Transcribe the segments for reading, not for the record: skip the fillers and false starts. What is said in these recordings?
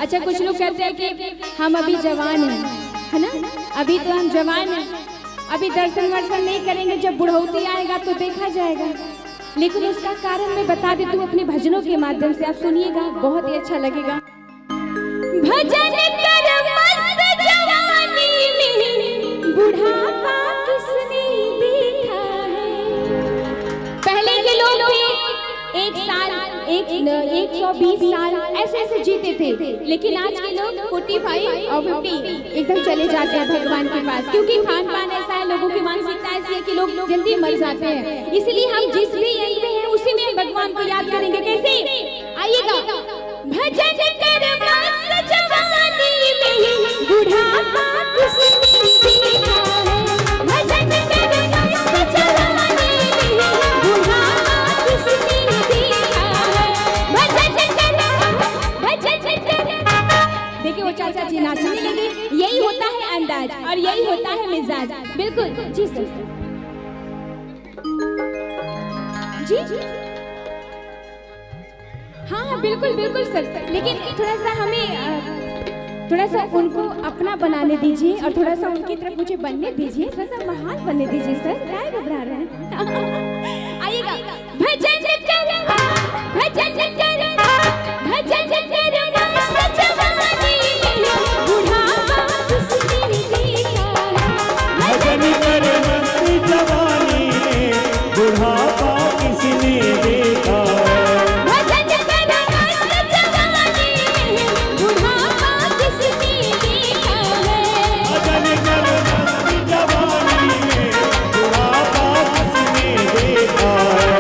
अच्छा कुछ लोग कहते हैं कि हम अभी जवान हैं, है ना, अभी तो हम जवान हैं, अभी दर्शन वर्शन नहीं करेंगे, जब बुढ़ौती आएगा तो देखा जाएगा। लेकिन उसका कारण मैं बता देती हूँ अपने भजनों के माध्यम से, आप सुनिएगा, बहुत ही अच्छा लगेगा। भजन कर मस्त जवानी में बुढ़ापा किसने देखा है। पहले के लोग एक साल 120 साल ऐसे ऐसे जीते थे, लेकिन आज के लोग 45 और 50 एकदम चले जाते हैं भगवान के पास, क्योंकि खान पान ऐसा है, लोगों की मानसिकता ऐसी है कि लोग जल्दी मर जाते हैं। इसलिए हम जिस भी यंत्र में हैं उसी में भगवान को याद करेंगे। कैसे? आइएगा। भजन कर मस्त जवानी में बुढ़ापा किसने देखा है। भजन कर मस्त जवानी में बुढ़ापा किसने देखा है। देखिए वो चाचा जी नाचने लगे, यही होता है अंदाज और यही होता है मिजाज। बिल्कुल जी सर जी हाँ बिल्कुल बिल्कुल सर, लेकिन थोड़ा सा उनको अपना बनाने दीजिए और थोड़ा सा उनकी तरफ मुझे बनने दीजिए, थोड़ा सा महान बनने दीजिए सर, क्या घबरा रहे हैं। आइएगा। भजन कर भजन कर भजन कर मस्त जवानी में बुढ़ापा किसने देखा है। भजन कर मस्त जवानी में बुढ़ापा किसने देखा है। भजन कर मस्त जवानी में बुढ़ापा किसने देखा है। भजन कर मस्त जवानी में बुढ़ापा किसने देखा है।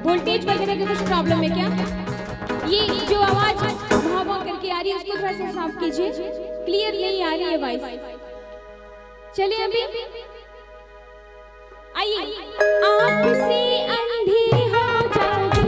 वोल्टेज वगैरह का कुछ प्रॉब्लम है क्या? ये जो आवाज भाव भाव करके आ रही है उसको थोड़ा सा साफ कीजिए, क्लियर नहीं आ रही है वॉइस। चलिए अभी आइए। आपसे अंधी हो जाऊंगी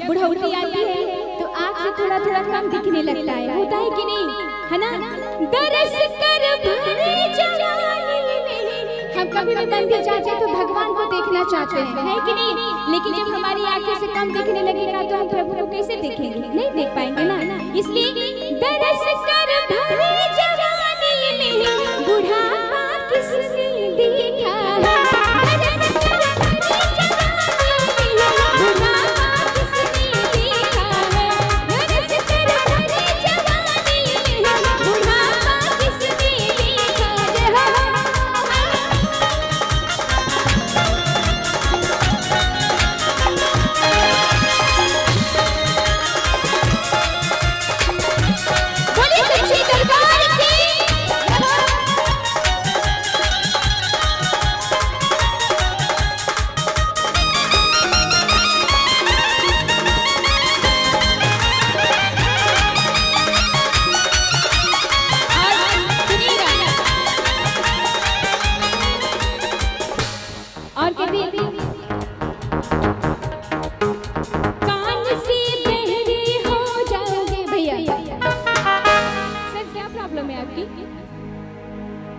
बुढ़ौती आती है तो आँख से थोड़ा थोड़ा कम दिखने लगता है, होता है कि नहीं, है ना। दरस कर भरे जवानी में हम कभी भी मंदिर जाते हैं तो भगवान को देखना चाहते हैं, है कि नहीं। लेकिन जब हमारी आंखें से कम दिखने लगेगा तो हम प्रभु को कैसे देखेंगे, नहीं देख पाएंगे ना। इसलिए दरस कर भरे जवानी में बुढ़ापा किसने देखा है।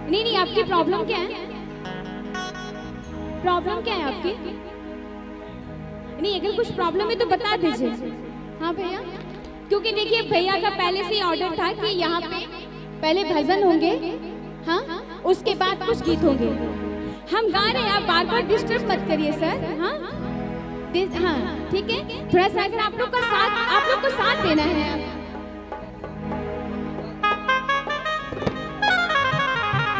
नहीं आपकी प्रॉब्लम क्या है? प्रॉब्लम क्या है आपकी? नहीं अगर कुछ प्रॉब्लम है तो बता दीजिए। हाँ भैया, क्योंकि देखिए भैया का पहले से ऑर्डर था कि यहाँ पे पहले भजन होंगे, हाँ उसके बाद कुछ गीत होंगे। हम गा रहे हैं, आप बार बार डिस्टर्ब मत करिए सर। हाँ हाँ ठीक है, थोड़ा सा अगर आप लोग को साथ देना है।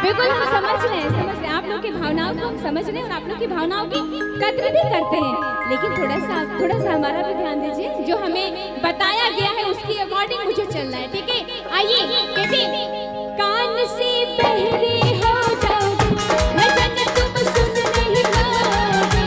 बिल्कुल हम समझ रहे हैं, समझ रहे हैं, आप लोग की भावनाओं को हम समझ रहे हैं और आप लोग की भावनाओं की कद्र भी करते हैं, लेकिन थोड़ा सा हमारा भी ध्यान दीजिए, जो हमें बताया गया है उसकी अकॉर्डिंग मुझे चलना है, ठीक है। आइए कैसे कान से बहरे हो जाओगे भजन तुम सुन नहीं पाओगे,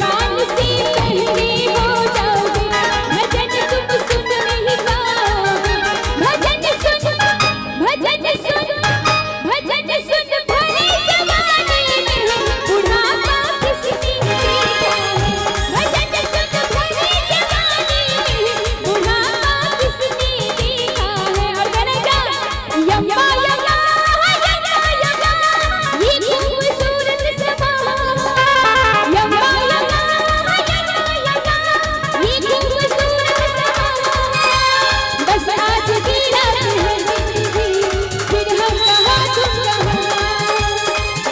कान से बहरे हो जाओगे भजन तुम सुन नहीं पाओगे, भजन सुन भजन सुन भजन सुन भरे जवानी में बुढ़ापा किसने देखा है, भजन सुन भरे जवानी में बुढ़ापा किसने देखा है। और गाना क्या यम्मा यम्मा यम्मा यम्मा ये खूबसूरत समा, यम्मा यम्मा यम्मा यम्मा ये खूबसूरत समा, बस आज की रात है जिंदगी फिर हम कहाँ तुम कहाँ,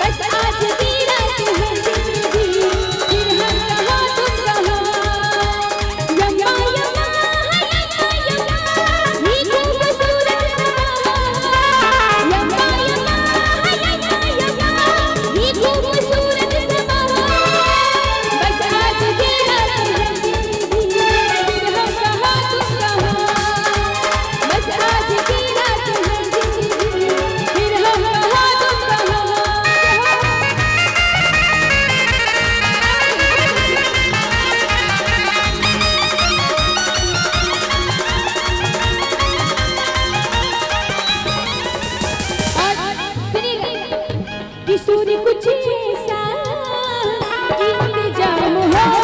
बस आज की रात है जिंदगी फिर हम कहाँ तुम कहाँ, यम्मा यम्मा यम्मा यम्मा ये खूबसूरत समा, यम्मा यम्मा यम्मा यम्मा ये खूबसूरत समा, बस आज की रात है जिंदगी फिर हम कहाँ तुम कहाँ, बस आज की रात है जिंदगी फिर हम कहाँ तुम कहाँ। और सुनिएगा कि सूर्य कुछ ऐसा इंतजाम हो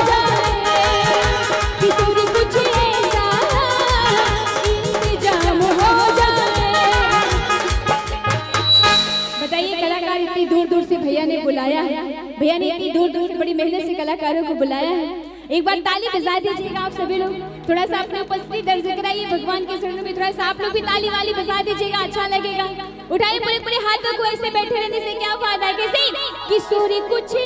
जाए, कि सूर्य कुछ ऐसा इंतजाम हो जाए। बताइए कलाकार इतनी दूर दूर से भैया ने बुलाया है, भैया ने इतनी दूर दूर से बड़ी मेहनत से कलाकारों को बुलाया है, एक बार ताली बजा दीजिएगा आप सभी लोग, थोड़ा सा अपने उपस्थिति दर्ज कराइए भगवान के चरणों में, थोड़ा सा आप लोग भी ताली वाली बजा दीजिएगा, अच्छा लगेगा। उठाइए पूरे पूरे हाथों को, ऐसे बैठे रहने से क्या फायदा है, कैसे कि सूर्य कुछ